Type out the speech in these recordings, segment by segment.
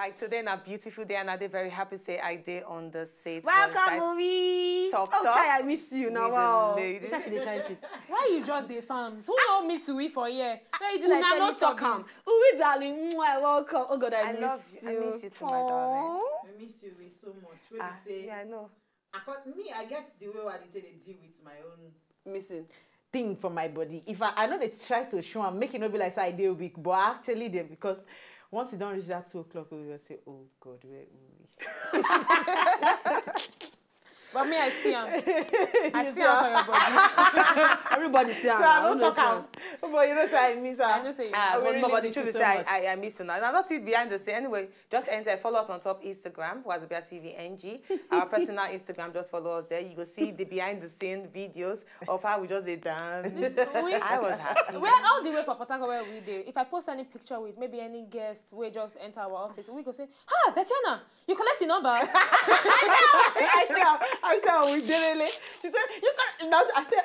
right, today is a beautiful day, and I'm very happy to say I did on the set. Welcome, Uvbi. Talk. Chai, I miss you now. Wow. Why you just the farms? Who don't miss you for here? Where you do like not talk Uvbi, darling, welcome. Oh God, I miss you. I miss you too, my darling. I miss you so much. When you say, yeah, I know. I get the way they deal with my own missing thing from my body. If I know they try to show and make it not be like I did week, but actually them because once you don't reach that 2 o'clock, we will say, oh God, where are we? But me, I see him. I see him for your body. Everybody see him. So I don't talk. But you know, say I miss her. I know say you miss her. But the truth is, I miss you now. And I'm not see behind the scene. Anyway, just enter, follow us on top Instagram, Wazobia TV NG. Our personal Instagram, just follow us there. You go see the behind the scene videos of how we just did dance. I was happy. We're all the way for Port Harcourt where we did. If I post any picture with maybe any guest, we just enter our office. We go say, "Hi, Betyanna, you collect the number." I said, we did it. She said, you can't. I said,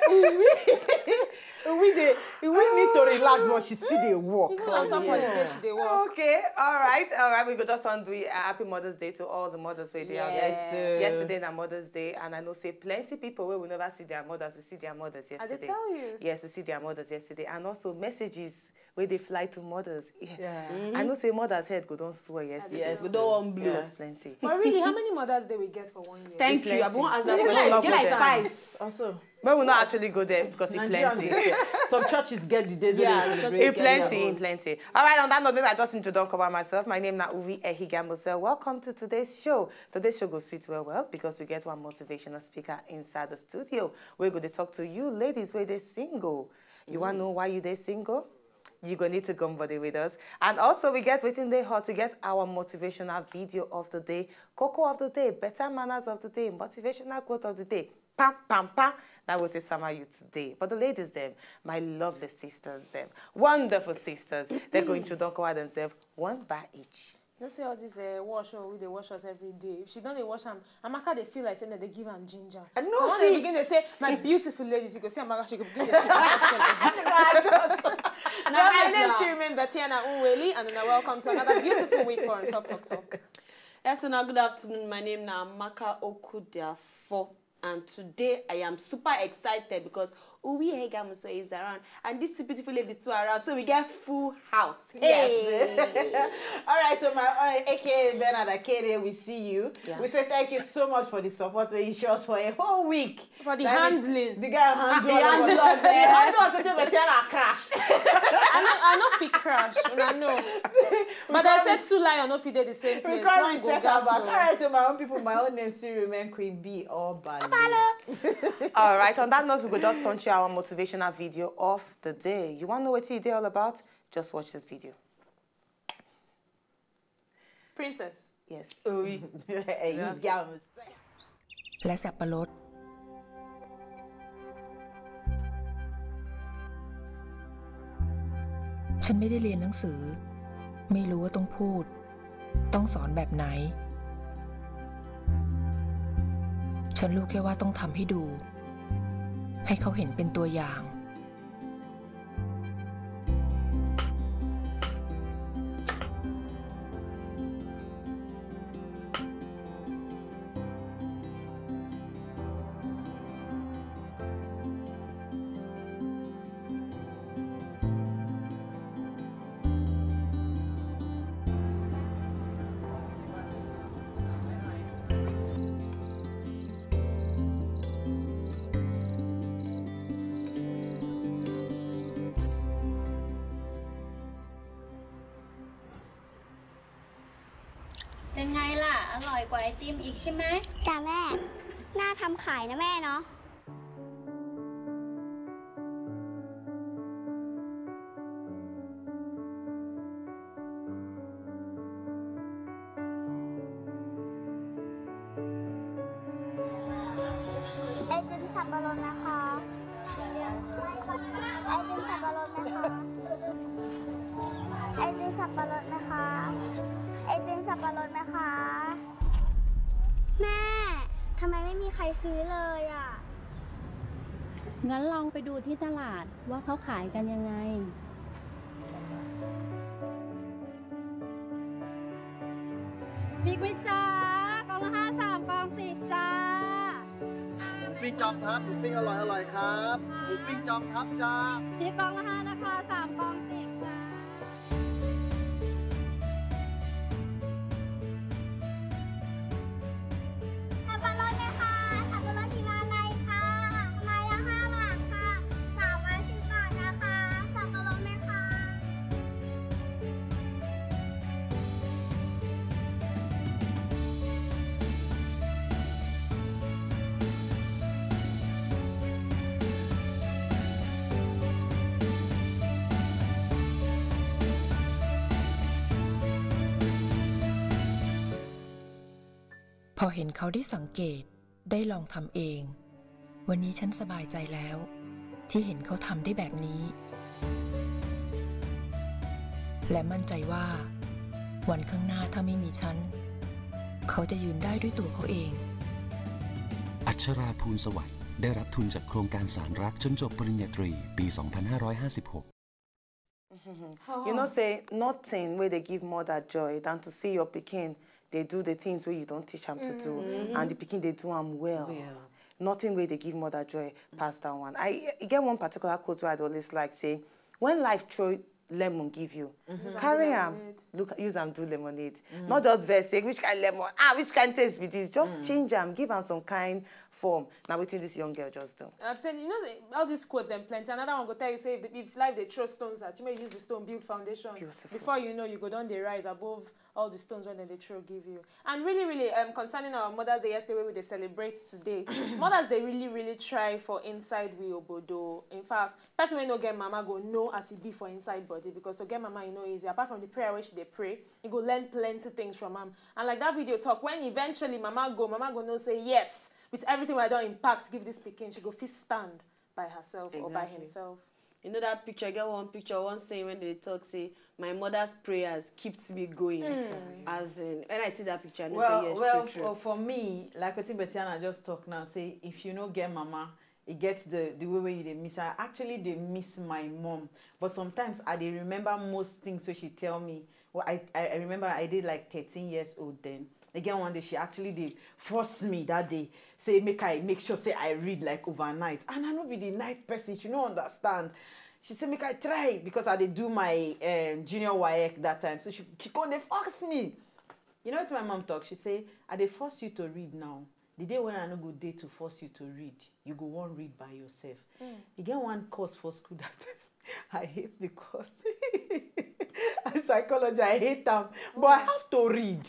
we need to relax, but she still did work. Even on top holiday, she did work. Okay, all right. We go just on do happy Mother's Day to all the mothers where they are there. Yesterday na Mother's Day, and I know say plenty people where we never see their mothers. We see their mothers yesterday. I did tell you. Yes, we see their mothers yesterday, and also messages where they fly to mothers. Yeah. I know say mothers head go don't swear yesterday. Yes, we don't want blue. Yes, plenty. But really, how many Mothers Day we get for 1 year? Thank you. I won't ask that question. Get like 5 also. But we'll not actually go there because it's plenty. Some churches get the days. Plenty. All right, on that note, I just introduce about myself. My name is Uvbi. Welcome to today's show. Today's show goes sweet well because we get one motivational speaker inside the studio. We're going to talk to you ladies where they're single. You want to know why you're single? You're going to need to come body with us. And also, we get waiting day hot to get our motivational video of the day, cocoa of the day, better manners of the day, motivational quote of the day. Pam, pam, pam. That was the summer you today. But the ladies, them, my lovely sisters, them, wonderful sisters, they're going to talk about themselves one by each. You say all this wash or they wash us every day. If she don't wash them, Amaka they feel like saying that they give them ginger. And no, when they begin to say, my beautiful ladies, you go say Amaka, she go begin to shit. Now my name still remains Betyanna and then welcome to another beautiful week for Ontop Talk. Yes, so now good afternoon. My name is Amaka Queen B. And today I am super excited because Uvbi is around and these two beautiful ladies too are around, so we get full house. Hey. Yes. All right, so my aka Betyanna, we see you. Yeah. We say thank you so much for the support you show us for a whole week. For the handling. The guy handling us. The handle us until Betyanna crashed. I know if he crashed, I know. But I said 2 lions, no, if they the same place. One go gas. All right, so my own people, my own name still remain Queen B or Bali. All right, on that note, we could just launch our motivational video of the day. You want to know what it's all about? Just watch this video. Princess. Yes. Oui. และสับปะรดฉันไม่ได้เรียนหนังสือไม่รู้ว่าต้องพูดต้องสอนแบบไหนฉันรู้แค่ว่าต้องทำให้ดูให้เขาเห็นเป็นตัวอย่างเป็นไงล่ะอร่อยกว่าไอติมอีกใช่ไหมจ้าแม่น่าทำขายนะแม่เนาะไอติมสับปะรดนะคะไอติมสับปะรดนะคะไอติมสับปะรดนะคะไอติมสับปะรดไหมคะแม่ทำไมไม่มีใครซื้อเลยอ่ะงั้นลองไปดูที่ตลาดว่าเขาขายกันยังไง บิ๊กวิจ้ากล่องละ5 3กล่อง10จ้า หมูปิ้งจอมทัพหมูปิ้งอร่อยครับหมูปิ้งจอมทัพจ้า พี่กล่องละ5นะคะ3กล่อง10จ้า สับปะรดไหมคะสับปะรดทีละอะไรคะไม้ละ5 บาทค่ะ3ไม้10 บาทนะคะสับปะรดไหมคะ พอเห็นเขาได้สังเกตได้ลองทำเอง วันนี้ฉันสบายใจแล้ว ที่เห็นเขาทำได้แบบนี้ และมั่นใจว่า วันข้างหน้าถ้าไม่มีฉัน เขาจะยืนได้ด้วยตัวเขาเอง อัชราภูลสวัสดิ์ได้รับทุนจากโครงการสารรักจนจบปริญญาตรีปี 2556 You know, say nothing where they give mother joy than to see your pikin. They do the things where you don't teach them to do, and the pikin they do them well. Nothing where they give mother joy past that one. I get one particular quote where I always like say, when life throw lemon give you, carry them, look, use them do lemonade. Not just verse say which kind lemon, which kind taste be this. Just change them, give them some kind form. Now what this young girl just do. I'd say, you know, all these quotes them plenty. Another one go tell you say if life they throw stones at you, may use the stone build foundation. Beautiful. Before you know, you go down the rise above all the stones when they throw give you. And really, concerning our Mother's Day yesterday, where they celebrate today, mothers they really try for inside we obodo. In fact, person when no get mama go know as it be for inside body, because to get mama you know easy. Apart from the prayer where she they pray, you go learn plenty things from mom. And like that video talk, when eventually mama go know say yes. With everything I don't impact, give this pikin, she go fit stand by herself or by himself. You know that picture, I get one picture, one saying when they talk, say, my mother's prayers keeps me going. As in, when I see that picture, I know say, yes, true. For me, like what Betyanna just talk now, say, if you no get mama, it gets the way they miss her. Actually, they miss my mom. But sometimes I they remember most things so she tell me. Well, I remember I did like 13 years old then. Again, one day she actually did force me that day. Say, make sure say I read like overnight. And I know be the night person, she don't understand. She said, make I try because I did do my junior WAEC that time. So she couldn't force me. You know what my mom talk? She say, I they force you to read now. The day when I no go day to force you to read, you go one read by yourself. You get one course for school that time. I hate the course. Psychology, I hate them. But I have to read.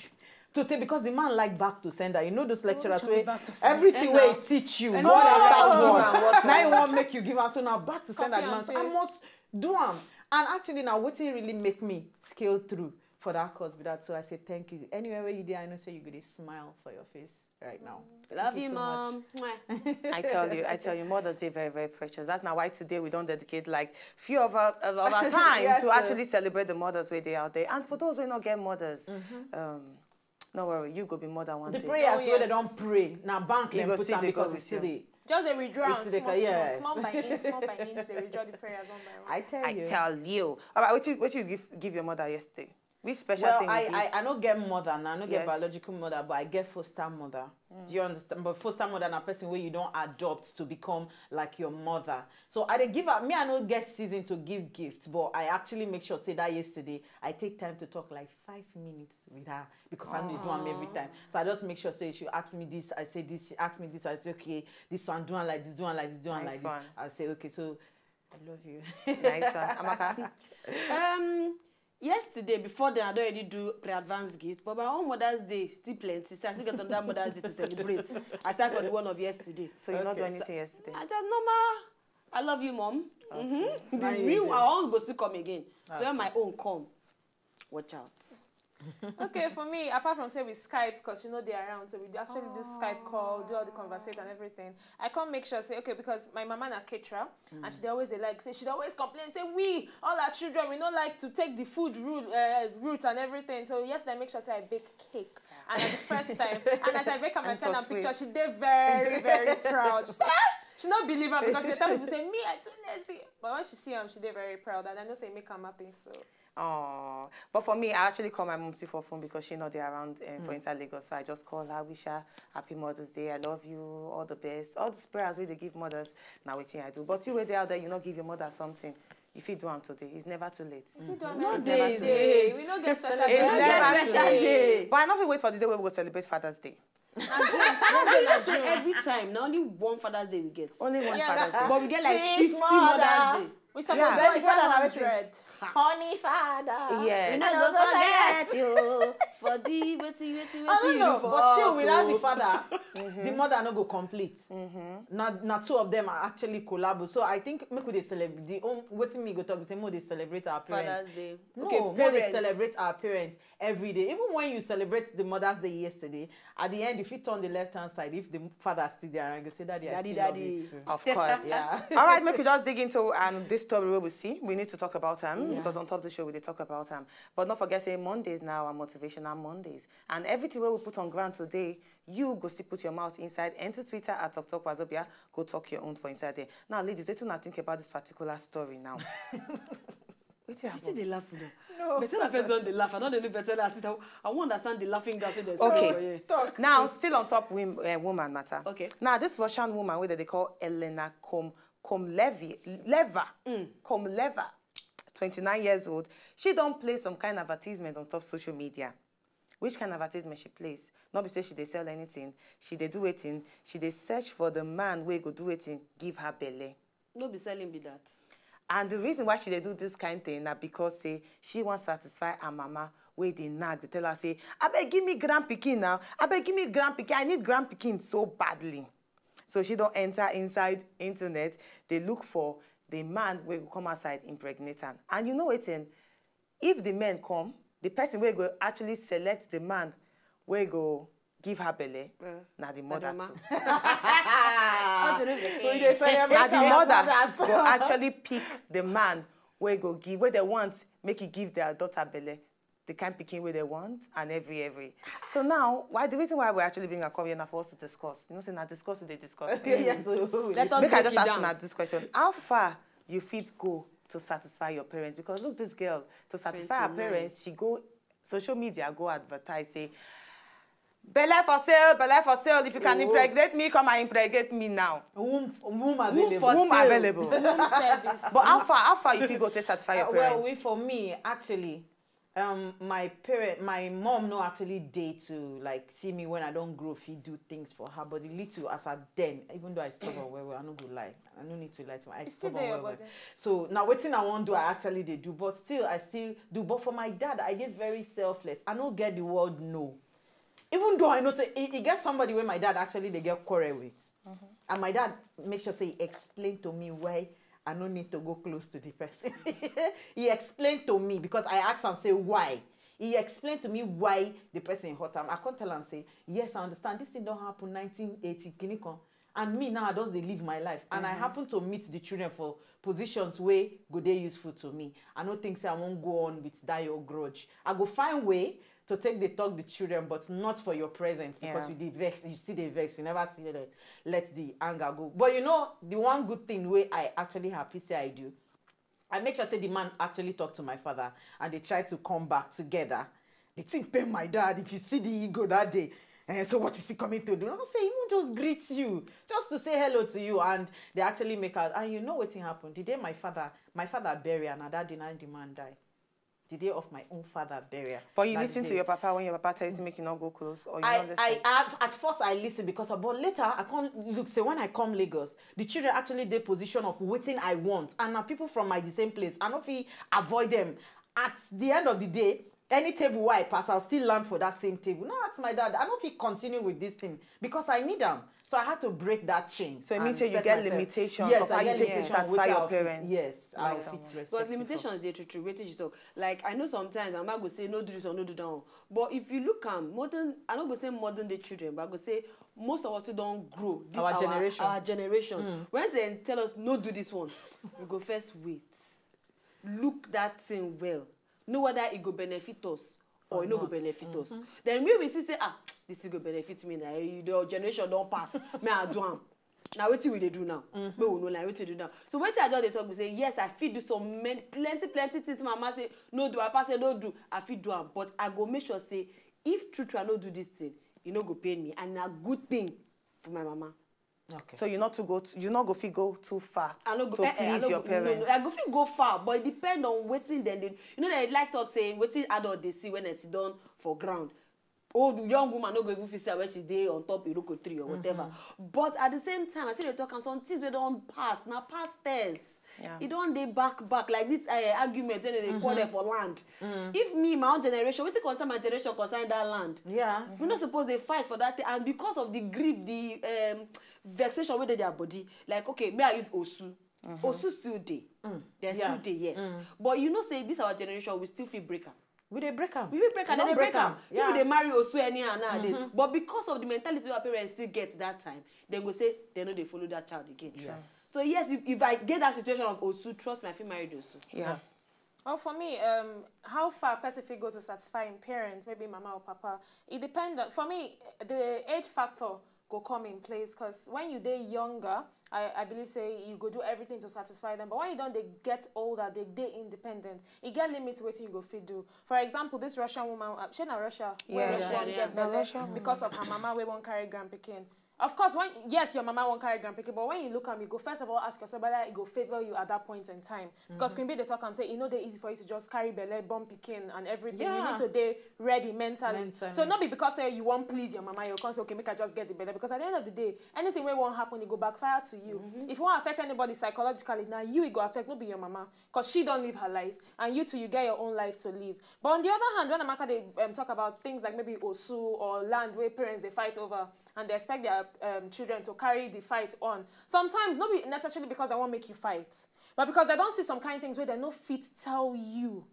Because the man like back to sender. You know those lecturers where everything where he teach you, word after word. Now he won't make you give us. So now back to sender the man. So I must do them. And actually now what really make me scale through for that course with that. So I say thank you. Anywhere where you did, I know say you get a smile for your face right now. Love you, Mom. I tell you, Mother's Day very precious. That's now why today we don't dedicate like few of our time to actually celebrate the mothers where they out there. And for those who not get mothers, no worry, you go be mother one day. The prayers where they don't pray. Now bank them put them because it's still the... Just they withdraw small by inch, they withdraw the prayers one by one. I tell you. All right, what you give your mother yesterday? Which special thing you give? I don't get mother now. I don't get biological mother, but I get foster mother. Do you understand? But foster mother na person where you don't adopt to become like your mother. So I give her, me I don't get season to give gifts, but I actually make sure say that yesterday I take time to talk like 5 minutes with her because I don't do them every time. So I just make sure say she asks me this, I say this, she asks me this, I say okay, this one doing like this, doing like this, doing like this. I say okay, so I love you. Nice one. Amaka? Yesterday, before then, I don't already do pre-advanced gift, but my own Mother's Day still plenty. So I still got another Mother's Day to celebrate, aside from the one of yesterday. So you not do anything yesterday? I just normal. I love you, Mom. Okay. The real one, I want to go still come again. Okay. So when my own come, watch out. Okay, for me, apart from say we Skype, because you know they're around, so we actually do Skype call, do all the conversation and everything. I can't make sure say okay because my mama na caterer, and she'd always complain say we all our children we don't like to take the food route and everything. So yes, I make sure say I bake cake, and at the first time, and as I bake and I send her picture, she did very proud. She said, she not believe her because she tell people say me I too lazy, but when she see him, she did very proud, and I know say make her happy. So. Oh, but for me, I actually call my mom for phone because she's not there around for inside Lagos. So I just call her, wish her happy Mother's Day. I love you, all the best. All the prayers we they give mothers. Now waiting I do. But you wait out there, you not give your mother something. If you do them today, it's never too late. If you don't It's know, never too late. we don't get special It's never too late. day. But I know we wait for the day we will celebrate Father's Day. Father's Day every time. Now only one Father's Day we get. Only one Father's Day. But we get like 50 mother. Mother's Day. We supposed to get 100. Honey father. Yeah. We not go forget you for the waiting you do for but still us, without oh. the father, the mother no go complete. Not two of them are actually collabo. So I think make we dey celebrate. The waiting me go talk. We say more they celebrate our parents. Father's Day. No, Okay, more they parents. celebrate our parents every day. Even when you celebrate the Mother's Day yesterday, at the end, if you turn the left-hand side, if the father still there, you say daddy, I still love you too. Of course. Yeah. All right, make we just dig into this story where we see. We need to talk about because on top of the show we did talk about but not forget say Mondays now are motivational Mondays. And everything where we put on ground today, you go still put your mouth inside, enter Twitter at Wazobia, go talk your own for inside there. Now, ladies, let's not think about this particular story now. What's they laugh for them? No. Betyanna first don't they laugh. I don't know Betyanna. I won't understand the laughing gas. Okay. Now, still on top woman matter. Okay. Now, this Russian woman, whether they call Elena Komleva, 29 years old, she don't play some kind of advertisement on top social media. Which kind of advertisement she plays? Not be say she they sell anything. She they do it in. She they search for the man where go do it in, give her belly. No be selling be that. And the reason why she they do this kind of thing is because say she wants to satisfy her mama where they nag. They tell her say, I beg give me grand pikin now. I beg give me grand pikin. I need grand pikin so badly. So she don't enter inside internet. They look for the man will come outside impregnate her. And you know it in, if the men come, the person will go actually select the man will go give her belly. Now the mother too. Now the mother will actually pick the man where go give where they want make it give their daughter belly. They can't pick in where they want and every. So now, the reason why we're actually being a cover now for us to discuss. You know, say now discuss what they discuss. Let us make I just break it ask down. you now this question. How far you fit go to satisfy your parents? Because look, this girl, to satisfy her parents, she go social media, go advertise, say, belly for sale, if you can impregnate me, come and impregnate me now. Womb available. Womb available. Womb service. But how far if you go to satisfy your parents? Well, for me, actually, my mom no actually date to like see me when I don't grow, if he do things for her. But the little as I then, even though I stubborn well, I no go lie. I no need to lie to her. I stubborn well. So now waiting I won't do, I actually they do. But still, I still do. But for my dad, I get very selfless. I don't get the word no. Even though I know say he gets somebody where my dad actually they get quarrel with. And my dad make sure say he explain to me why I don't need to go close to the person. He explained to me because I asked him say why. He explained to me why the person hurt him. I can't tell him say yes, I understand this thing don't happen 1980 and me now I just live my life and I happen to meet the children for positions where go they useful to me. I don't think say I won't go on with that your grudge. I go find way to take the talk the children, but not for your presence because you vex. You see the vex. You never see that. Let the anger go. But you know the one good thing where I actually happy say I do, I make sure say the man actually talk to my father and they try to come back together. The thing pain my dad if you see the ego that day. So what is he coming to do? I say he won't just greet you, just to say hello to you, and they actually make out. And you know what happened? The day my father buried and that day the man died. The day of my own father burial. But you listen to your papa when your papa tells you to make you not go close, or you don't listen? At first I listen because, but later I can't look. Say when I come Lagos, the children actually the position of waiting I want, and now people from the same place. I don't feel avoid them. At the end of the day, any table where I pass, I'll still land for that same table. No, that's my dad. I don't feel continue with this thing because I need them. So I had to break that chain. So it means you get limitations of how you take to satisfy your parents. Yes, I'll fit respect. Because limitations they true. Wait till you talk. Like I know sometimes Mama go say no do this or no do that. But if you look at modern, I don't go say modern day children, but I go say most of us who don't grow. This Our generation. Our generation. When they tell us no do this one, we go first wait. Look that thing well. Know whether it go benefit us or it no go benefit us. Then we will see say this is go benefit me now. Your generation don't pass. May I do am. now wetin we dey do now? Make we know like wetin we do now. So wetin I just dey talk, we say yes, I fit do some plenty things. Mama say no do, Papa say no do, I fit do am, but I go make sure say if true I no do this thing, e no go pain me, and na good thing for my mama. Okay. So you not go fit go too far to please your parents. No, I go fit go far, but it depend on wetin dem dey. You know, they like talk say wetin adult dey see when they sit down for ground. Old young woman no go even feel say when she dey on top Iroko tree or whatever. But at the same time, I see they talk and some things we don't pass. Now past tense. Yeah. You don't dey back like this argument when they quarrel for land. If me, my own generation, wetin concern my generation concern that land. Yeah. We're not supposed to fight for that thing, and because of the grief, the vexation with their body, like okay, may I use Osu? Osu still dey. They're still dey, yes. But you know, say this our generation, we still feel breaker. We dey break am. We will break am, then they break am. People they marry Osu anyhow nowadays. But because of the mentality our parents still get that time, they go say they know they follow that child again. Yes. So yes, if I get that situation of Osu, trust me, I feel married Osu. Yeah. Well, for me, how far person fit go to satisfying parents, maybe mama or papa, it depends. For me, the age factor go come in place, because when you dey younger, I believe say you go do everything to satisfy them. But when you don't, they get older, they independent. You get limits what you go fit do. For example, this Russian woman, she na Russia, Russia because of her mama we won't carry grandpikin. Of course, yes, your mama won't carry grandpikin, but when you look at me, go first of all ask yourself whether it go favor you at that point in time. Because Queen B they talk and say, you know, they're easy for you to just carry belly, bump pikin and everything. Yeah. You need to be ready mentally. So not be because you won't please your mama, you can't say, okay, make I just get the belly. Because at the end of the day, anything where won't happen, it go backfire to you. If you won't affect anybody psychologically, now you it go affect, not be your mama, because she don't live her life, and you too, you get your own life to live. But on the other hand, when Amaka they talk about things like maybe Osu or land where parents they fight over, and they expect their children to carry the fight on. Sometimes, not necessarily because they won't make you fight, but because they don't see some kind of things where they no fit tell you.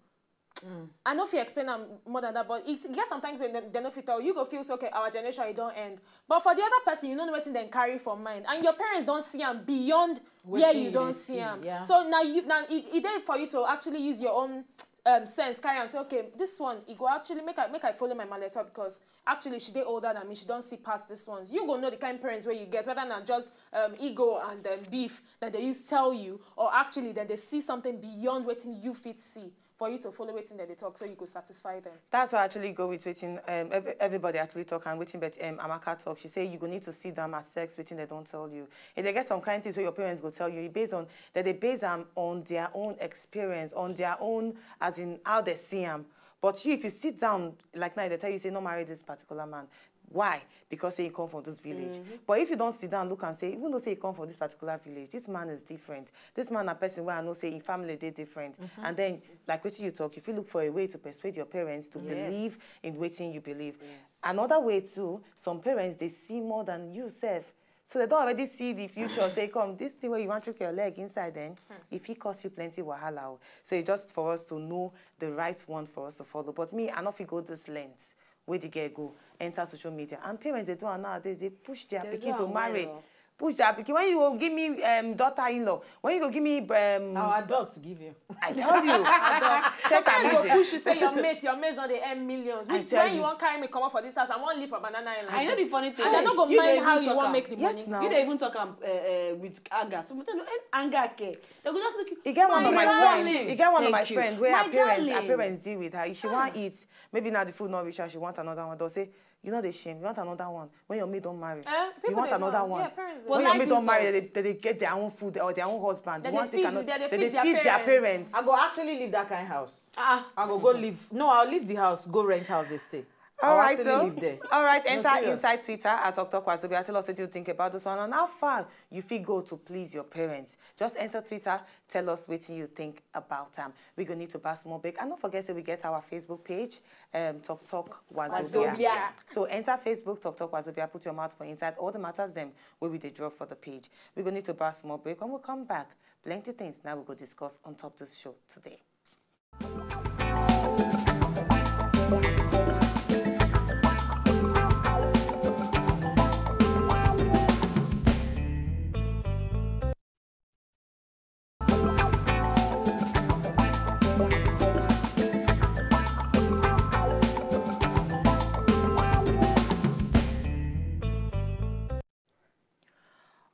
I know if you explain them more than that, but it gets sometimes when they no fit tell you, go feel so, okay, our generation, it don't end. But for the other person, you know what they carry from mind. And your parents don't see them beyond where you don't see them. Yeah. So now it is for you to actually use your own sense, carry and say, okay, this one, it go actually make I follow my mother because actually she dey older than me, she don't see past this ones. You go know the kind of parents where you get, whether than just ego and beef that they use tell you, or actually that they see something beyond what you fit see for you to follow waiting that they talk, so you could satisfy them. That's why I actually go with waiting. Everybody actually talk and waiting, but Amaka talk. She say you go need to see them as sex waiting they don't tell you. If they get some kind of things where your parents go tell you, it based on that they base them on their own experience, on their own as in how they see them. But you, if you sit down like now, they tell you say no marry this particular man. Why? Because say you come from this village. But if you don't sit down, look and say, even though say you come from this particular village, this man is different. This man a person where I know say in family they're different. And then, like what you talk, if you look for a way to persuade your parents to believe in what you believe. Another way too, some parents, they see more than you self. So they don't already see the future. Say, come, this thing where you want to take your leg inside then, if it costs you plenty wahala. So it's just for us to know the right one for us to follow. But me, I know if you go this length, where the girl go, enter social media. And parents, they do it nowadays, they push their pikin to marry. Push their pikin. When you go give me daughter-in-law, when you go give me... Our adults give you. I tell you. Sometimes go push you, say your mates on the earn millions. Which when you won't carry me come up for this house, I won't live for Banana Island. I know the funny thing. And they're not going to mind how you won't make the money. You don't even talk with anger. So anger care. They go just look you. You get one of my friends. You get one of my friends where her parents deal with her. If she want eat, maybe now the food not reach her, she want another one. They'll say, you know the shame. You want another one. When your maid don't marry, you want another one. When your maid don't marry, they get their own food or their own husband. They feed their parents. I go actually leave that kind of house. I go live. No, I'll leave the house. Go rent house. They stay. All right, so all right. Enter inside Twitter at Wazobia. Tell us what you think about this one and how far you feel go to please your parents. Just enter Twitter. Tell us what you think about them. We're gonna need to pass more back. And don't forget that we get our Facebook page, Talk Wazobia. So enter Facebook, Talk Wazobia. Put your mouth for inside all the matters them where we they drop for the page. We're gonna need to pass more break. When we come back, plenty things now we're gonna discuss on top of this show today.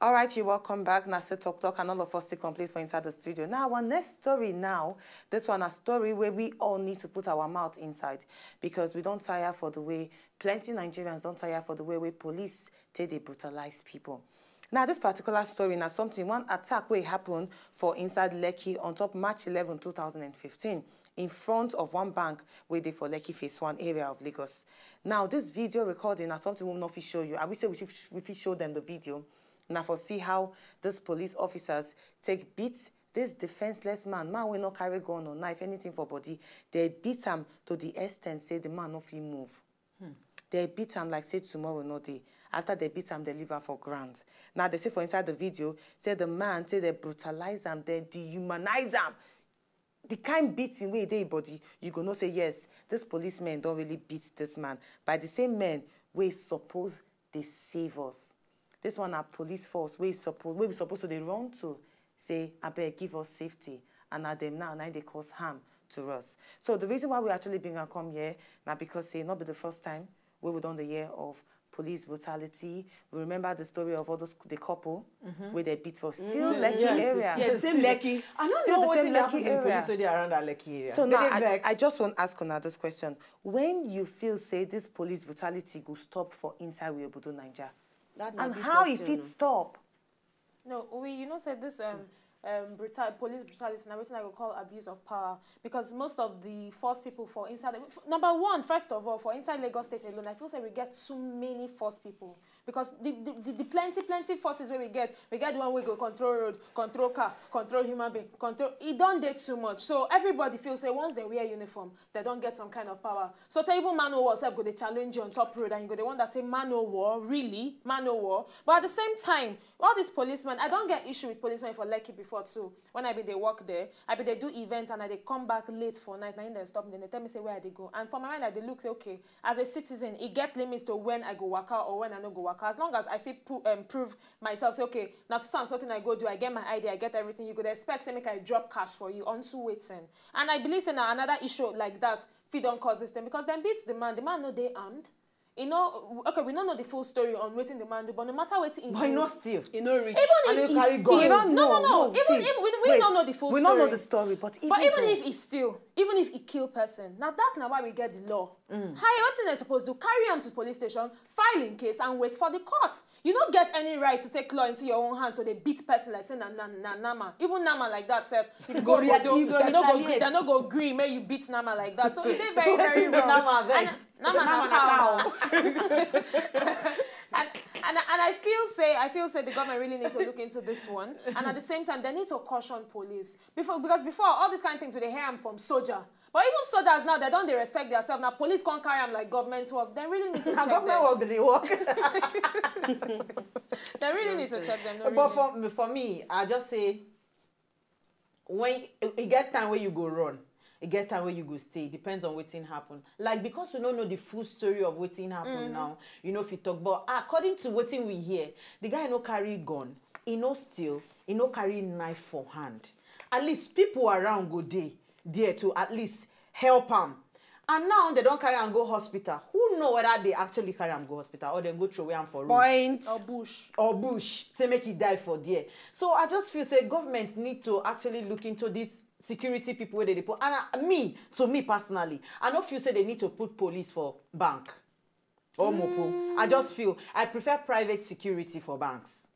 All right, you welcome back. Nasa Talk and all of us to complete for inside the studio. Now, our next story now, this one a story where we all need to put our mouth inside because we don't tire for the way, plenty Nigerians don't tire for the way police take they brutalize people. Now, this particular story now something, one attack where happened for inside Lekki on top March 11, 2015 in front of one bank where they for Lekki Phase 1 area of Lagos. Now, this video recording is something we'll not show you. I will say we should show them the video. Now, for see how these police officers take beat this defenseless man will not carry gun or knife, anything for body. They beat him to the extent say the man not fit move. They beat him like say tomorrow no day. After they beat him, they leave her for ground. Now they say for inside the video, say the man say they brutalize him, they dehumanize him. The kind beating way they body, you go no say yes, this policemen don't really beat this man. By the same men, we suppose they save us. This one are police force we supposed to they run to say, I better give us safety. And at them now they cause harm to us. So the reason why we actually bring and come here, now because say not be the first time we were done the year of police brutality. We remember the story of all those the couple where they beat for still Lekki area. Yeah, the same Lekki. I don't know what happens in police area around that Lekki area. So now I just want to ask on this question. When you feel say this police brutality will stop for inside Obodo Nigeria? And how if it stop? No, you know, said this police brutality and everything I would call abuse of power, because most of the force people for inside, number one, first of all, for inside Lagos State alone, I feel like we get too many force people. Because the plenty forces where we get the one we go control road, control car, control human being, control, it don't get too much. So everybody feels say once they wear uniform, they don't get some kind of power. So to even man o war self go they challenge you on top road and you go the one that say man o war, really? Man o war. But at the same time, all these policemen, I don't get issue with policemen for Lekki before too. When I be they work there, I be they do events and they come back late for night, and then stop me, then they tell me say where they go. And for my mind, I they look say, okay, as a citizen, it gets limits to when I go work out or when I no go work out. As long as I feel prove myself, say, okay, now something I go do, I get my ID, I get everything, you could expect, say, make I drop cash for you onto waiting. And I believe, say, now another issue like that, if don't cause this thing, because then beats the man no they armed. You know, okay, we don't know the full story on waiting the man do, but no matter what but you know still, you know rich. Even if carry gun. You don't know. No. Even we don't know the full story. We don't know the story, but even if he steal, even if he kill person, now that's not why we get the law. How what they supposed to carry him to police station, file in case, and wait for the court. You don't get any right to take law into your own hands, so they beat person like say nama. Even nama like that, self. If you go they no go agree, may you beat nama like that. So it's very very wrong. Nama cow. And I feel say the government really need to look into this one, and at the same time they need to caution police because before all these kind of things we they hear them from soldier, but even soldiers now they don't respect themselves. Now police can't carry them like government work. They really need to check them. Government work they work. They really need to check them. But for me, I just say when you get time where you go run. It get time where you go stay. Depends on what's happen. Like, because we don't know the full story of what's happen now, you know, if you talk. But according to what we hear, the guy no carry gun, he no steal, he no carry knife for hand. At least people around go there to at least help him. And now they don't carry and go hospital. Who know whether they actually carry and go hospital or they go throw away and for point or bush. Say make he die for there. So I just feel say government need to actually look into this security people where they put. And to me personally, I don't feel say they need to put police for bank or mopo. I just feel I prefer private security for banks.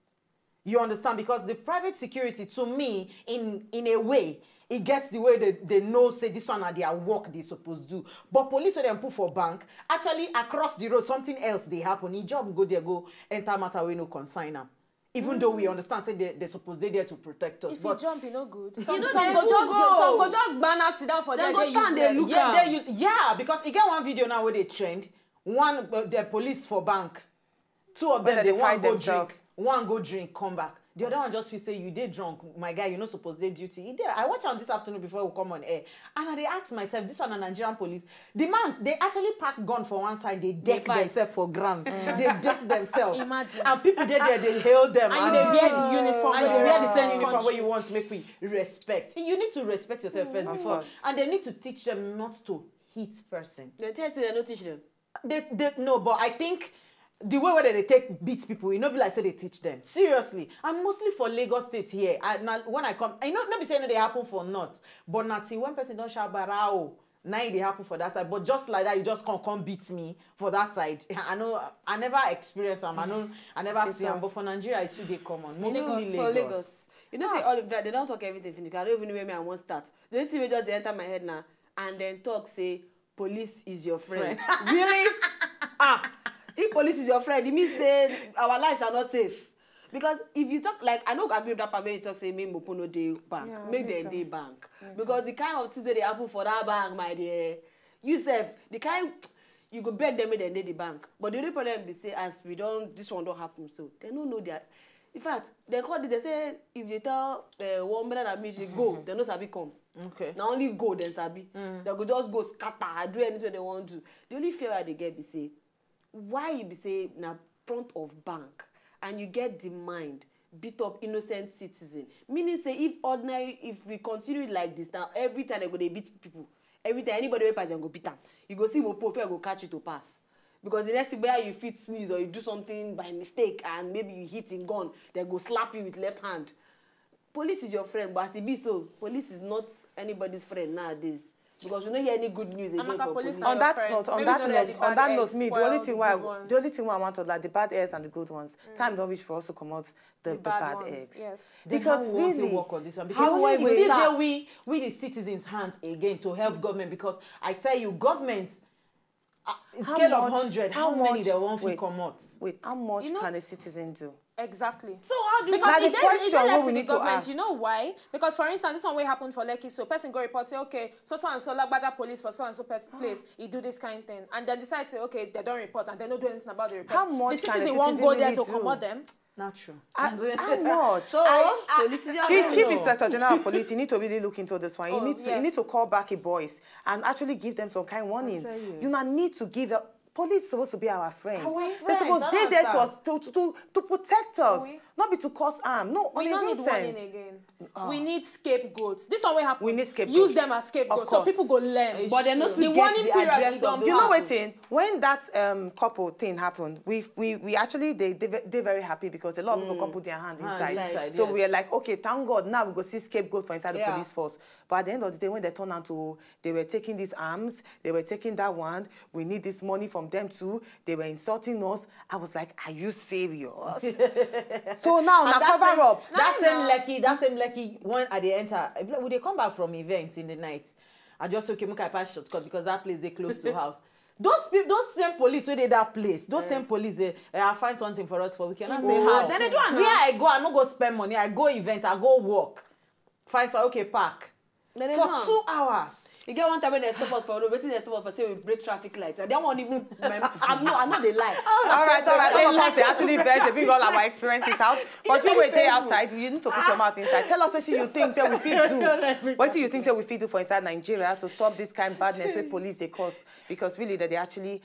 You understand? Because the private security, to me, in a way, it gets the way they know, say, this one are their work they supposed to do. But police, when they put for bank, actually, across the road, something else they happen. In job, go there, go enter matter, we no consign them. Even though we understand, say, they're supposed they're there to protect us. If but you jump, you know good. Some go just banner sit down for them. They stand, they look yeah, because you get one video now where they trend. One, the police for bank. Two of them, they one go drink. One go drink, come back. The other one just feel say, you did drunk, my guy, you're not supposed to do duty. I watched on this afternoon before we come on air. And I asked myself, this one a Nigerian police. The man, they actually pack gun for one side, they deck themselves for ground. They deck themselves. Imagine. And people there, they hail them. And they wear the uniform. And they wear the same uniform where you want to make me respect. You need to respect yourself first before. And they need to teach them not to hit person. They test they don't teach them. No, but I think the way where they take beat people, you know, be like say they teach them. Seriously. And mostly for Lagos State here. When I come, I know not be saying they happen for not, but not when person don't shout barao. Now they happen for that side, but just like that, you just come beat me for that side. I know I never experienced them. I never see them, but for Nigeria, it's too common. Mostly Lagos. For Lagos. You know, say all of that, they don't talk everything finish. I don't even know where I want to start. The only thing we just enter my head now, and then talk, say, police is your friend. Really? If police is your friend, it means say our lives are not safe. Because if you talk, like, I know I agree with that part when you talk, say, make Mopono day bank, make them day bank. Because the kind of things that they happen for that bank, my dear, you say, the kind, you go beg them make them day the bank. But the only problem is, say, as we don't, this one don't happen, so they don't know that. In fact, they call this, they say, if you tell one brother that means you go, they don't sabi come. Okay. Now only go, then sabi. They could just go scatter, do anything they want to. The only fear they get be say, why you be say, na front of bank, and you get the mind beat up innocent citizen. Meaning say if we continue like this now, every time they go they beat people. Every time anybody will pass them go beat them. You go see Mopo go catch you to pass. Because the next thing where you fit sneeze or you do something by mistake and maybe you hit in gun, they go slap you with left hand. Police is your friend, but as it be so, police is not anybody's friend nowadays. Because we don't hear any good news again for police. On that note, me, the only thing why I want to like the bad eggs and the good ones. Time don't reach for us to come out the bad eggs. Yes. Because we want to really, work on this one. Because we the citizens' hands again to help government. Because I tell you, governments, scale of 100, how many they want to come out? Wait, how much can a citizen do? Exactly. So how do because the question what we need to ask? You know why? Because for instance, this one way happened for Lekki. So person go report say, okay, so and so Lagbaja police for so and so place, he do this kind of thing, and then decide say, okay, they don't report and they don't do anything about the report. How much the citizen won't go there to comot them? Not true. How much? So the Chief Inspector General of Police, you need to really look into this one. You need to call back a voice and actually give them some kind of warning. You not need to give them. Police is supposed to be our friend. They're supposed to be there to protect us, not be to cause harm. No, we don't need warning again. We need scapegoats. This one will happen. We need scapegoats. Use them as scapegoats so people go learn. But they're not to the get warning the period. address of those. You know what? When that couple thing happened, we actually they're very happy because a lot of people come put their hand inside. So we are like, okay, thank God, now we go see scapegoat for inside the police force. But at the end of the day, when they turned out to, they were taking these arms, they were taking that one. We need this money from them too. They were insulting us. I was like, are you serious? So now cover up. That same Lekki, when at the enter, when they come back from events in the night, I just okay, I pass shortcut because that place they close to house. Those same police where they that place, those same police, I find something for us for we cannot say how. Then they do where I go, I don't go spend money. I go event, I go work. Find some okay park for 2 hours. You get one time when they stop us for road, waiting they stop us for say we break traffic lights. And they won't even. I know they lie. All right. They actually they bring all our experiences out. But you wait there outside. You need to put your mouth inside. Tell us what you think that we fit do. What do you think that we fit do for inside Nigeria to stop this kind of badness with police they cause? Because really that they actually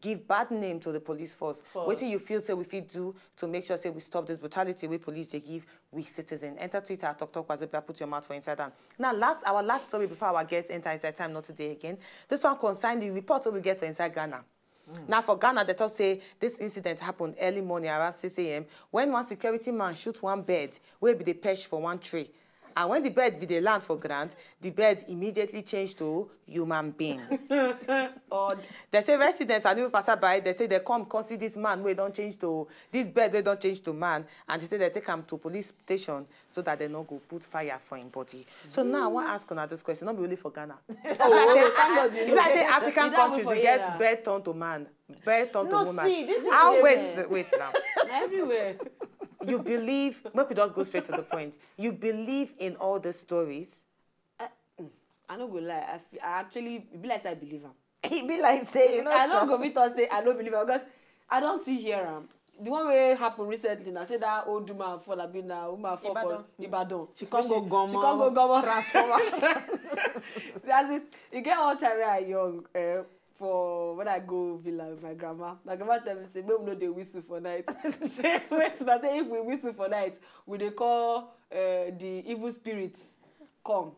give bad name to the police force. What do you feel say we fit do to make sure say we stop this brutality with police they give we citizens? Enter Twitter, talk Wazobia, put your mouth for inside them. Now our last story before our guest enter inside time, not today again. This one concerned the report we get for inside Ghana. Now for Ghana, they thought say this incident happened early morning around 6 a.m. when one security man shoot one bird where be they perch for one tree. And when the bird be they land for ground, the bird immediately changed to human being. They say residents and even passer by, they say they come see this man where don't change to this bird they don't change to man, and they say they take him to police station so that they not go put fire for him body. So now I want to ask on this question, not really for Ghana. If I say African countries, you get bird turned to man, bird turned to woman. Wait now. Everywhere. You believe, we could just go straight to the point. You believe in all the stories? I don't go lie. I actually, it be like I believe him. It be like say, you know. I don't go with us say I don't believe him because I don't see hear him. The one where happened recently, I said that old woman for the bin now, woman for Ibadan. She can't go goma. Transformer. That's it. You get all time where I young. For when I go villa with my grandma tell me say, "Mom, no dey whistle for night." Say if we whistle for night, we dey call the evil spirits come.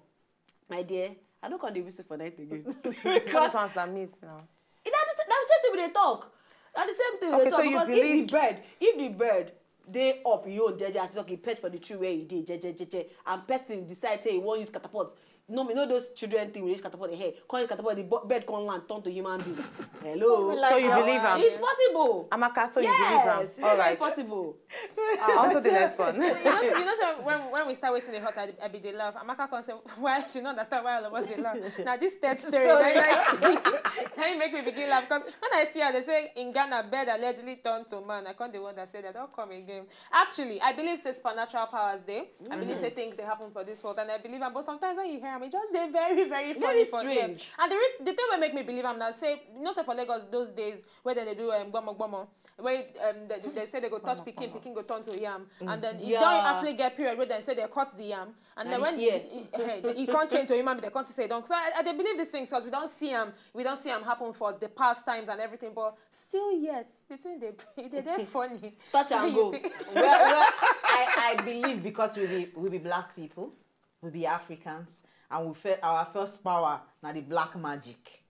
My dear, I don't call the whistle for night again. Because ones that meet now. That's the same thing we dey talk. Now the same thing Okay, we so talk, you because believe- if the bird they up you own jeje as okay perch for the tree where you did jeje and person decide say he won't use catapult. No, me know those children thing we use catapult in hair. Can't use catapult, the bird can't land turn to human being. Hello. So you believe him? It's possible. Amaka, so you yes, believe him? it's All very right. possible. On to the next one. You know, so when we start waiting the hot, I be they laugh. Amaka can say, why she don't understand why all of us they laugh. Now this third story, now you make me begin laugh because when I see her, they say in Ghana, bird allegedly turned to man. I can't the one that say that. Don't come again. Actually, I believe say supernatural powers there. I believe say things they happen for this world, and I believe them. But sometimes when you hear them, it just they're very, very funny for them. And the thing will make me believe them. Now say, you know, say for Lagos those days where they do bomo, where they say they go touch Peking go turn to yam, and then you don't actually get period where they say they cut the yam, and then when you can't change to human, they can't say don't. So I believe these things because we don't see them happen for the past times and everything, but still yet the thing they're funny. Touch and go. well, I believe because we be black people, we be Africans, and we felt our first power now the black magic.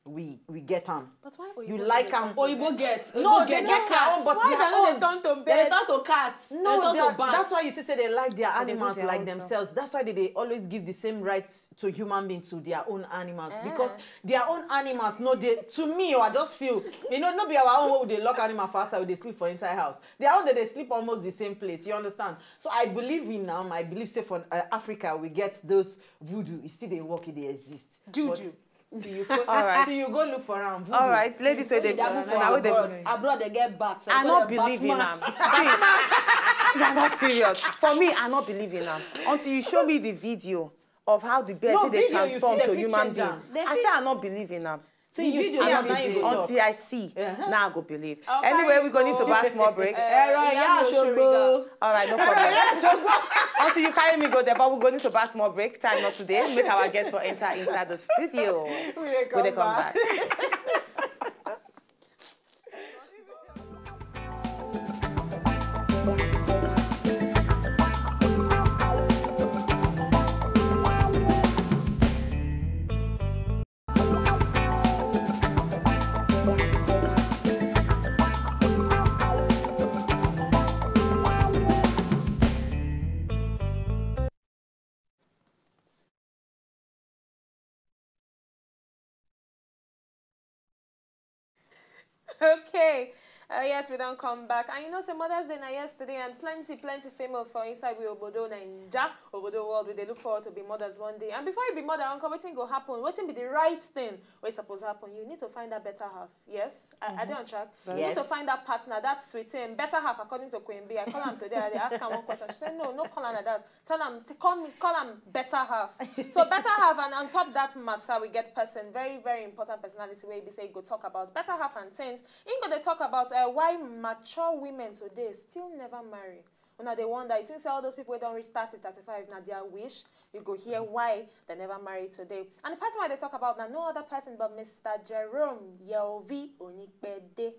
We get them. But why you like them? Oyibo get. No, they get their own, but why they turn to They bed? turn to cats. No, they turn to bats. that's why you say they like their They do animals their like own themselves. That's why they always give the same rights to human beings to their own animals because their own animals. No, they to me, I just feel not be our own way they lock animal faster. They sleep for inside house. Their own they sleep almost the same place. You understand? So I believe in them. I believe say for Africa we get those voodoo. It's still they work. They exist. Juju. So you go look for them. All right, ladies, where they abroad they get bats. I not believe in them. You're not serious. For me, I not believe in them until you show me the video of how the bird they transform to human being. I say I not believe in them. See, you see until I see. Now I go believe. Okay, Anyway, we're going to bath more break. All right, no problem. Until you carry me go there, but we're going to bath more break. Time not today. Make our guests for enter inside the studio. When they come back. Okay. Yes, we don't come back. And you know, say Mother's Day yesterday and plenty famous for inside we Obodo Naija, Obodo world, we they look forward to be mothers one day. And before you be mother, uncle, waiting go happen, waiting be the right thing where it's supposed to happen. You need to find that better half. Yes? Are they on track? You need to find that partner, that sweet thing, better half according to Queen B. I call him today, I ask her one question. She said, no call her like that. Tell him, call him better half. So better half, and on top that matter, we get person, very, very important personality where we say go talk about better half and things. In go they talk about why mature women today still never marry. When they wonder, you think all those people who don't reach 30, 35, now their wish, you go hear why they never married today. And the person why they talk about now, no other person but Mr. Jerome Uvbi Onikpede.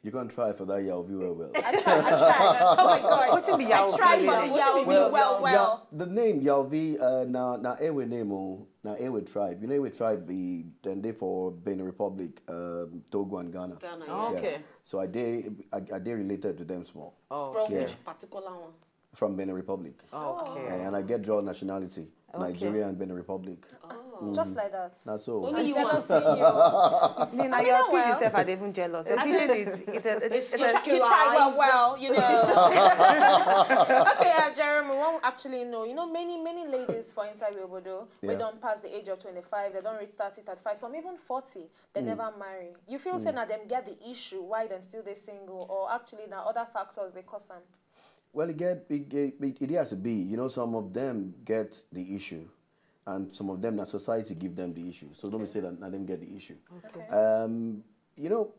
You can't try for that Uvbi well. I tried. Oh my God. What's it be I tried for Uvbi well. The name Uvbi, now Ewe name, now Ewe tribe. You know Ewe tribe be then they for Benin Republic, Togo and Ghana. Okay. Yes. So I they related to them small. From which particular one? From Benin Republic. Okay. And I get dual nationality. Nigeria and Benin Republic. Just like that. That's all. I'm jealous of you. Nina, your pidgin yourself are even jealous. Your pidgin is you try well, you know. Okay, Jeremy, we won't actually know. You know, many ladies for inside Obodo, we don't pass the age of 25, they don't reach 30, 35, some even 40, they never marry. You feel saying that them get the issue, why then still they single, or actually now other factors they cause them? Well, it has to be. You know, some of them get the issue, and some of them, that society give them the issue. So don't say that not them get the issue. Okay. You know,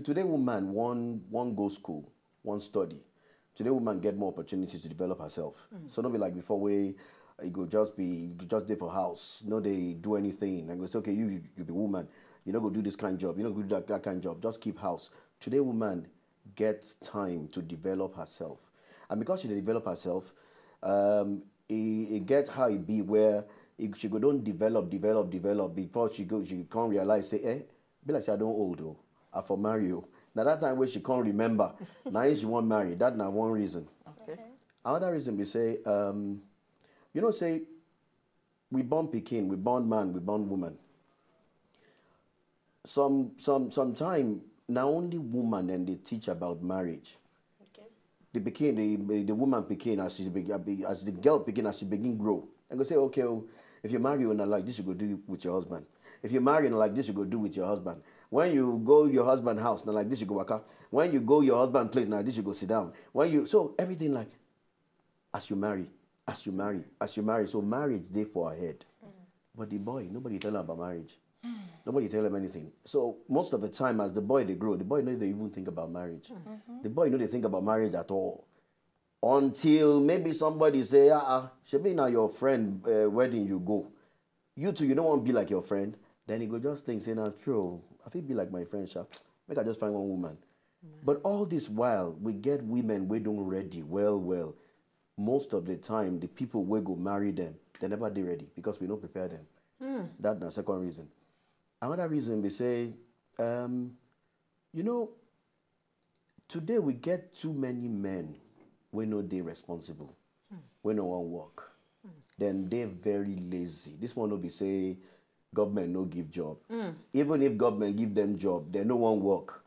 today woman one go school, one study. Today woman get more opportunity to develop herself. So don't be like before where you go just there for house. No, they do anything and go say, okay, you be woman. You don't go do this kind of job. You don't go do that kind of job. Just keep house. Today woman gets time to develop herself, and because she develop herself, it gets how it be where she go don't develop before she can't realize, say, be like say I don't old though. I for marry you. Now that time where she can't remember, now she won't marry. That's not one reason. Okay. Another reason we say, you know, say, we born Pekin, we born man, we born woman. Sometime now only woman and they teach about marriage. Okay. The woman Pekin as the girl Pekin as she begin grow. And go say, okay, well, if you marry and like this, you go do with your husband. If you marry and like this, you go do with your husband. When you go your husband's house, now like this, you go work out. When you go your husband's place, now this, you go sit down. So everything like, as you marry. So marriage, they for ahead. But the boy, nobody tell him about marriage. Nobody tell him anything. So most of the time, as the boy they grow, the boy no they even think about marriage. The boy no they think about marriage at all. Until maybe somebody say, should be now your friend wedding you go. You two, you don't want to be like your friend. Then he go just think, say, that's true. I feel be like my friend, sha. Make I just find one woman. But all this while, we get women we don't ready well. Most of the time, the people we go marry them, they never they ready because we don't prepare them. That's the second reason. Another reason we say, you know, today we get too many men we know they responsible. We no one work. Then they're very lazy. This one will be say, government no give job. Even if government give them job, they no one work.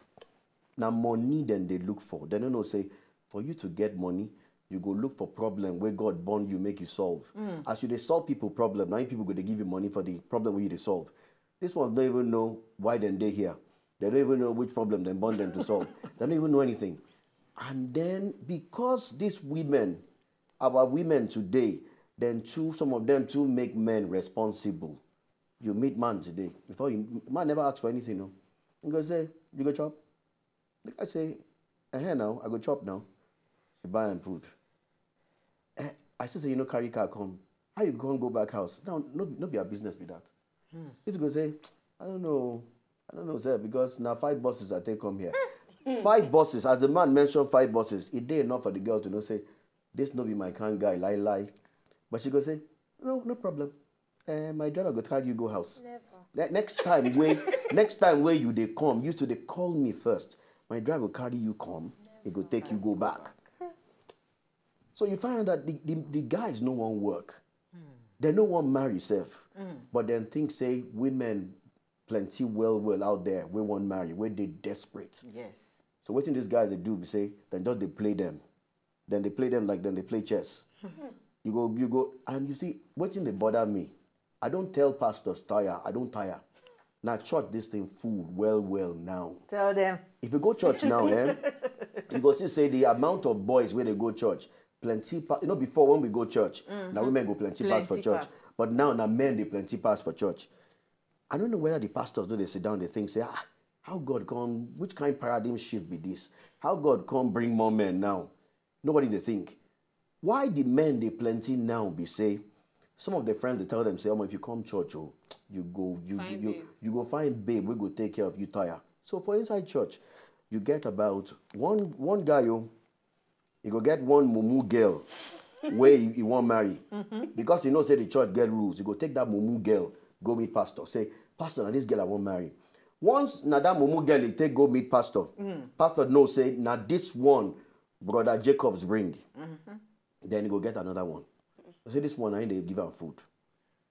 Now money then they look for. They don't know say, for you to get money, you go look for problem where God born you make you solve. As you they solve people problem, now people go they give you money for the problem where you they solve. This ones don't even know why then they here. They don't even know which problem they born them to solve. They don't even know anything. And then because these women, our women today, then some of them too make men responsible. You meet man today. Before you man never ask for anything, no. You go say, you go chop. The guy say, now, I go chop now. You buy him food. I still say, you know, carry car come. How you go back house? Now, no be a business with that. If you go say, I don't know, sir, because now 5 buses I take come here. 5 buses, as the man mentioned 5 buses, it did enough for the girl to know say, this no be my kind guy, lie. But she go say, no problem. My driver go carry you go house. Never. Next time where you they come, used to they call me first. My driver will carry you come, he go take you go back. So you find out that the guys no one work. They no one marry self. But then things say women plenty well out there, we won't marry, where they desperate. Yes. So what these guys they do, we say, then just they play them. Then they play them like then they play chess. You go, and you see, what's in they bother me? I don't tell pastors tire, I don't tire. Now church this thing full well now. Tell them. If you go church now, you go see say the amount of boys where they go church, plenty, you know, before when we go church, now women go plenty pass for church. But now men they plenty pass for church. I don't know whether the pastors do they sit down, they think, say, how God come, which kind of paradigm shift be this? How God come bring more men now? Nobody they think. Why the men they plenty now be say, some of their friends they tell them, say, if you come church, you go find babe, we go take care of you tire. So for inside church, you get about one guy, you go get one mumu girl where you won't marry. Because you know say the church get rules. You go take that mumu girl, go meet pastor. Say, pastor, now this girl I won't marry. Once now that mumu girl you take go meet pastor, pastor no say, now this one, brother Jacobs bring. Then you go get another one. You say this one, I they give him food.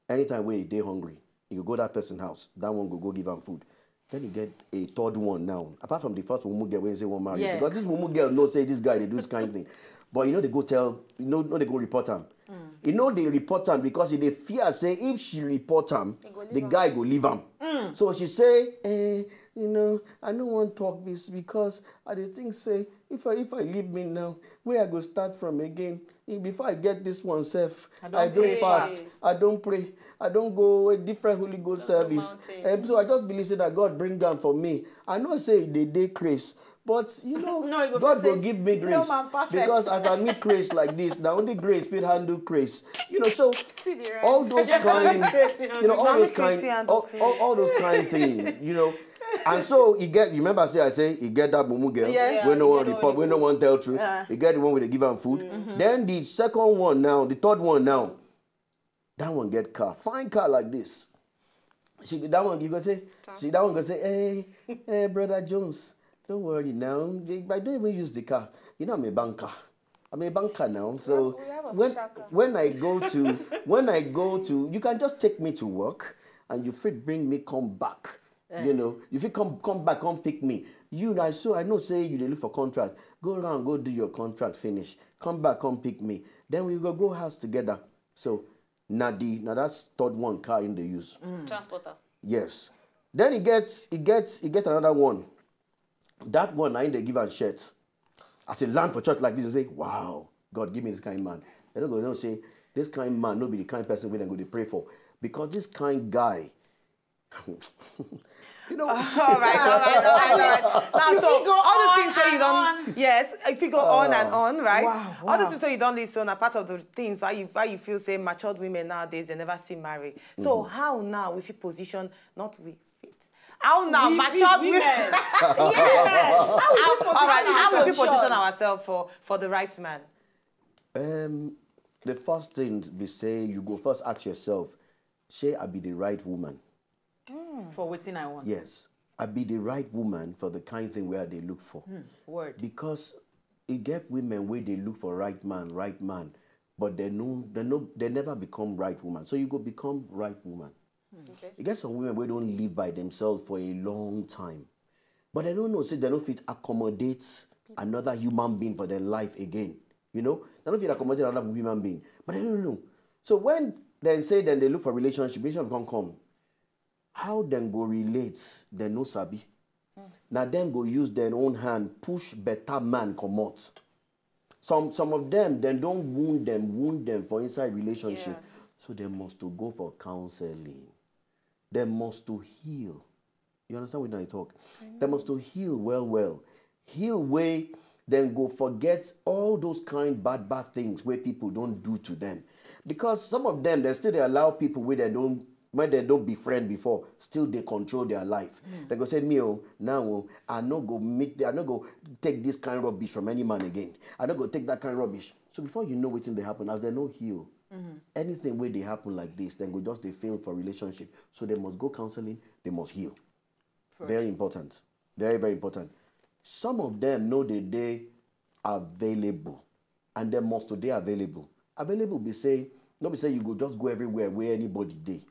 Anytime when they hungry, you go that person's house, that one go give him food. Then you get a third one now. Apart from the first mumu girl when you say one marry. Yes. Because this mumu girl no say this guy they do this kind of thing. But you know they go tell, they go report him. You know they report him because they fear say if she report him, the guy go leave him. So she say, you know, I don't want to talk this because I think say if I leave me now, where I go start from again? Before I get this one self, I don't fast, I don't pray, I don't go a different Holy Ghost service. So I just believe that God bring down for me. I know say they craze, but you know, God will give me grace. Because as I meet grace like this, now only grace will handle grace. You know, so all those kind, you know, all those kind things, you know. And so he get, remember I say he get that mumu girl, we no one report, we no one tell truth. He get the one where they give him food. Then the second one now, the third one now, That one get car, fine car like this. That one you go say, that one go say, hey, brother Jones, don't worry now. I don't even use the car. You know I'm a banker. I'm a banker now. So when I go to, you can just take me to work, and you fit bring me come back. You know, if you come back, come pick me. So I know say you look for contract. Go around, go do your contract, finish. Come back, come pick me. Then we go house together. So now that's third one car in the use. Transporter. Yes. Then he gets another one. That one I they give a shirt. As a land for church like this, you say, wow, God give me this kind of man. They don't say this kind of man, no be the kind of person we then go to pray for. Because this kind guy, you know. All right. Now, so all the things that you don't, yes, if you go on and on, right? Wow. All the things that you don't listen are part of the things why you feel say matured women nowadays they never see marry. So how now if you position not we. How now matured women? Yes. How will we position ourselves for the right man? The first thing we say, you go first ask yourself, say I be the right woman. For waiting I want. Yes. I be the right woman for the kind thing where they look for. Word. Because you get women where they look for right man, but they never become right woman. So you go become right woman. Okay. You get some women where don't live by themselves for a long time. But they don't know, say they don't fit accommodate another human being for their life again. You know? They don't fit accommodate another human being. But they don't know. So when they say then they look for relationship can come. How them go relate, they no sabi. Now them go use their own hand, push better man come out. Some of them, then don't wound them for inside relationship. Yeah. So they must to go for counseling. They must to heal. You understand when I talk? They must to heal well. Heal way, then go forget all those kind bad things where people don't do to them. Because some of them, they allow people where they don't befriend before, still they control their life. They go say, now I no go take this kind of rubbish from any man again. I no go take that kind of rubbish. So before you know what's they happen, as they no heal, anything where they happen like this, then go just they fail for relationship. So they must go counseling, they must heal. First. Very important. Very, very important. Some of them know that they are available. And they must today available. Available be say, not be say you go just go everywhere where anybody dey.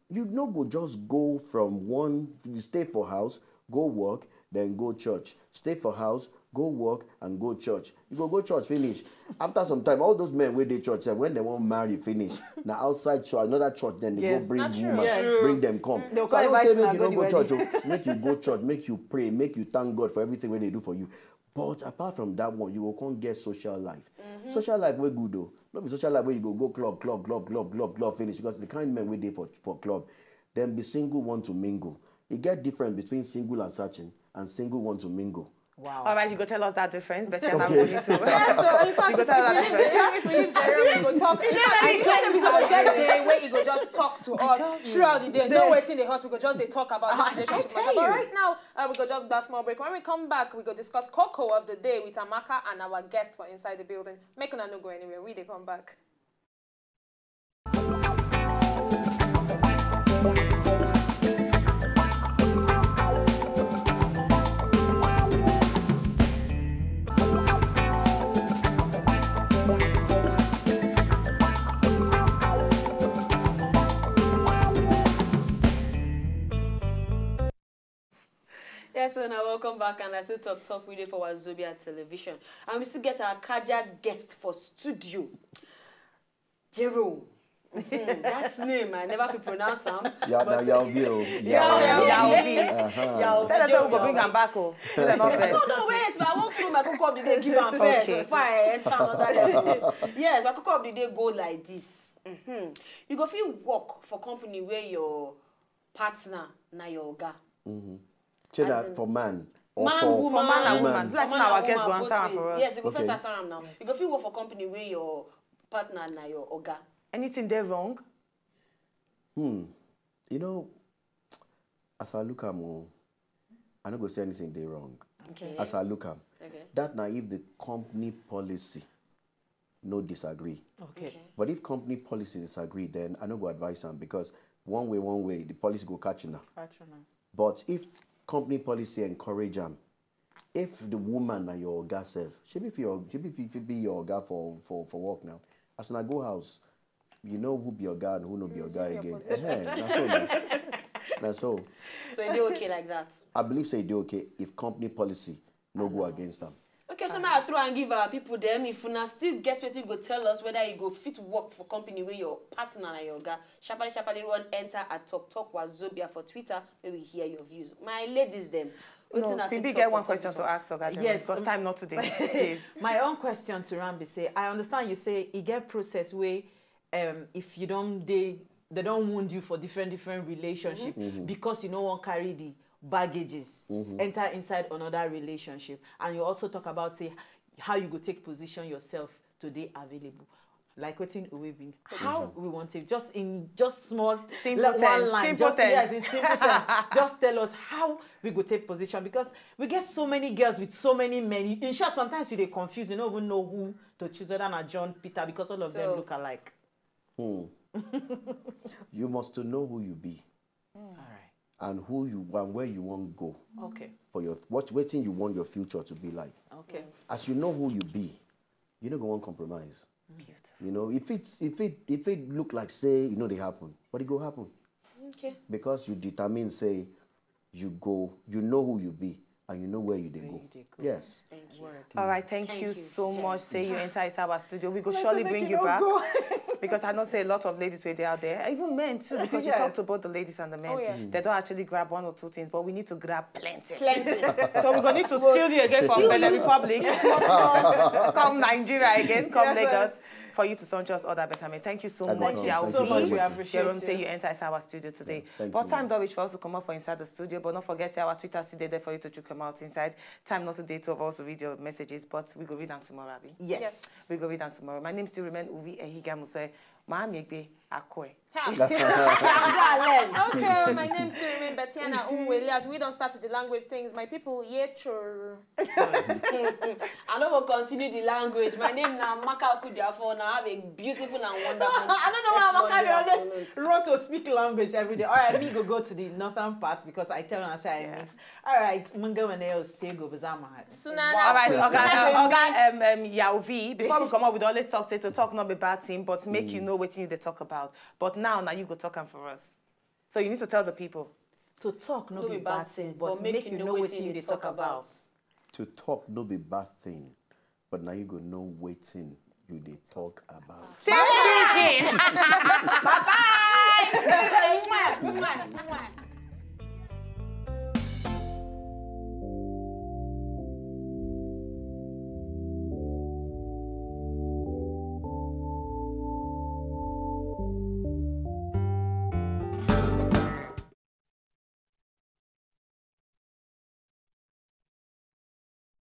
You no go just go from one, you stay for house, go work, then go church. Stay for house, go work, and go church. You go church, finish. After some time, all those men where they church, when they want marry, finish. Now outside church, another church, then they go bring woman, bring them come. They'll So I don't say make you don't go church, make you go church, make you pray, make you thank God for everything where they do for you. But apart from that one, you will can't get social life. Social life way good though. Not be social life where you go club, finish. Because the kind of men we dey for club, then be single want to mingle. You get difference between single and searching and single want to mingle. Wow. All right, you go tell us that difference. Betyanna, we need to. Yeah, so in fact, if we leave Jerry, we go talk. I told him we get day where he go just talk to us throughout the day. No waiting the house, we go just they talk about this relationship matter. But right now, we go just that small break. When we come back, we go discuss Coco of the day with Amaka and our guest for Inside the Building. Make una no go anywhere. We they come back. Yes, and welcome back, and I still talk with you for Wazobia television. And we still get our Kaja guest for studio. Jerome. That's name, I never could pronounce him. Yalvi. Tell us how we go bring him back. No, wait, but I want to my cook of the day give him first before I enter another level. Yes, my cook of the day go like this. You go feel work for company where your partner na your oga. Say that for man. Or man, for man and woman. Let's now our guests go answer for us. Yes, you go first answer him now. You go feel work for company where your partner na your oga. Anything there wrong? You know, as I look at more, I don't go say anything there wrong. Okay. As I look at that now, if the company policy no disagree. Okay. But if company policy disagree, then I no go advise them because one way, the policy go catch you now. But if company policy encourage them, if the woman and your oga self, she be your oga for work now. As when I go house, you know who be your guy and who no be your guy again. That's so. So it okay like that? I believe say it okay if company policy no go against them. Okay, so now I throw and give our people them. If you now still get what you go tell us whether you go fit work for company where your partner and your guy. Sharply run enter at Talk Wazobia for Twitter where we hear your views. My ladies them. No, Phoebe get one question to ask yes, because time not today. My own question to Rambi say, I understand you say you get process where if you don't they don't wound you for different relationship because you no one carry the baggages enter inside another relationship, and you also talk about say how you go take position yourself to be available. Like what's in Uvbi, how we want it, just small simple one line, simple just yes, in simple terms. Just tell us how we go take position, because we get so many girls with so many men. In short, sometimes you they confused, you don't even know who to choose, whether or John, Peter, because all of them look alike. You must to know who you be. All right. And who you want, where you want to go. Okay. For your waiting you want your future to be like. Okay. As you know who you be, you don't go on compromise. Beautiful. You know, if it look like say, you know, they happen, but it go happen. Okay. Because you determine, say, you know who you be, and you know where you go. Yes. Thank you. All right, thank you so much. Say you enter our studio. We will surely bring you back. Because I know say a lot of ladies were out there, even men too, because you talked about the ladies and the men. They don't actually grab one or two things, but we need to grab plenty. So we're going to need to steal you again from the Republic. Come Nigeria again, come Lagos, for you to send us other betterment. Thank you so much. Thank you so much. We appreciate Jerome say you enter our studio today. But time don't wish for us to come up for inside the studio, but don't forget say our Twitter today there for you to come out inside. Time not today to also read your messages, but we go read them tomorrow, Abby. Yes. We go read them tomorrow. My name still remains Uvbi Ehigamuse. Okay, my name still remains Betyanna. As we don't start with the language things, my people, yetro. I know we'll continue the language. My name is Amaka Queen B. Now I have a beautiful and wonderful. I don't know why Amaka always wrote to speak language every day. All right, me go to the northern parts because I tell and say I mix. All right, Munga when they say go bazama. All right, Uvbi. Before we come up, we always talk say to talk not be bad thing, but make you know what you need to talk about. But now you go talk for us. So you need to tell the people. To talk no be bad thing, but make you know what you need to talk about. To talk no be bad thing, but now you go know waiting you they talk about. Say it again. Bye-bye.